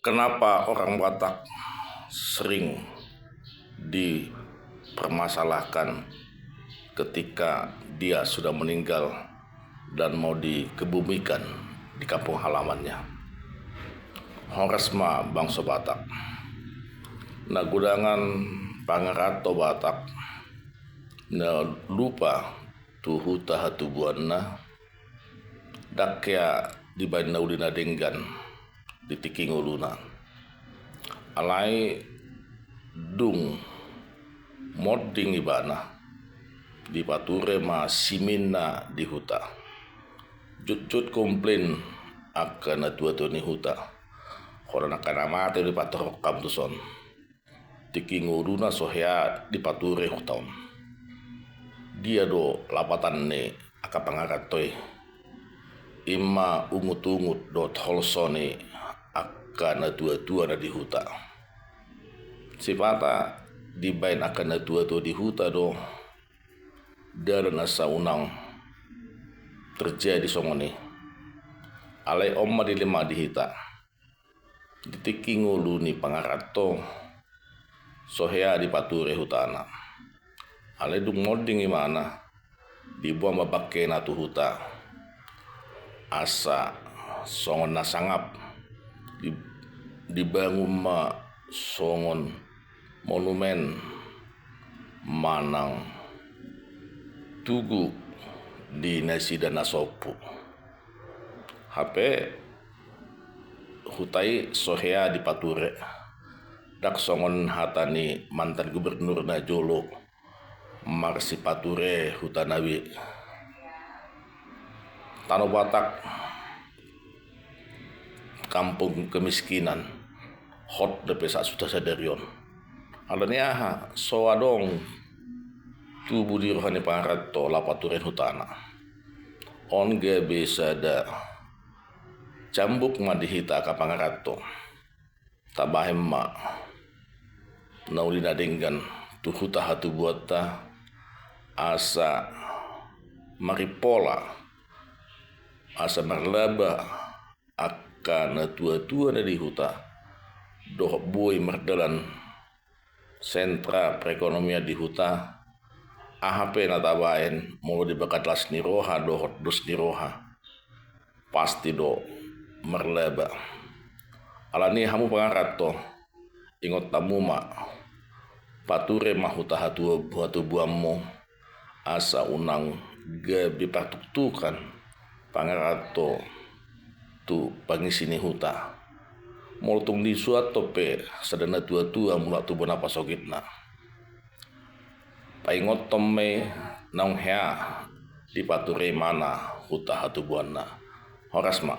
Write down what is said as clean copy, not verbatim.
Kenapa orang Batak sering dipermasalahkan ketika dia sudah meninggal dan mau dikebumikan di kampung halamannya? Horesma bangsa Batak. Nagudangan pangarato Batak na lupa tu huta hatu buana dakya di baina udina denggan di tikinguluna alai dung modding ibana di pature ma simina di huta jut komplain akan tua ni huta korana kana mate di pator kamtuson tikinguluna sohya di pature hutaon dia do lapatan ne aka pangaratoi ima ungut-ungut do tholsone akan tua na di huta sifata dibain akan tua di huta do dan asa unang terjadi songoni alai omma di lima di hita ditikingulu ni pangarato sohea di pature hutana alai dung modding imana dibuang babake na tu huta asa songon na sangap dibangun ma songon monumen manang tugu di nasi dan nasopu HP hutai sohea di pature dak songon hatani mantan gubernur na jolo marsi pature hutanawi Tano Batak kampung kemiskinan hot de pesa sudah sadarion alania soadong tu budi rohani pangarato lapaturen hutana onge bisa da cambuk madihita ka pangarato tabahem ma naulina denggan tu huta hatu buata asa maripola asa marlaba akan tua na di huta doh boy merdalan sentra perekonomian di huta AHP na tabaen mulu dibakat las niroha dohot dus niroha pasti do merlaba alani hamu pangarato ingot tamu ma pature mahuta hatu buammo asa unang gabi patuktukan pangarato tu pangisini huta moltung di suatu pe sadana tua mula tu bona pasogitna paingot tome naung hea di pature mana huta hatu buana Horesma.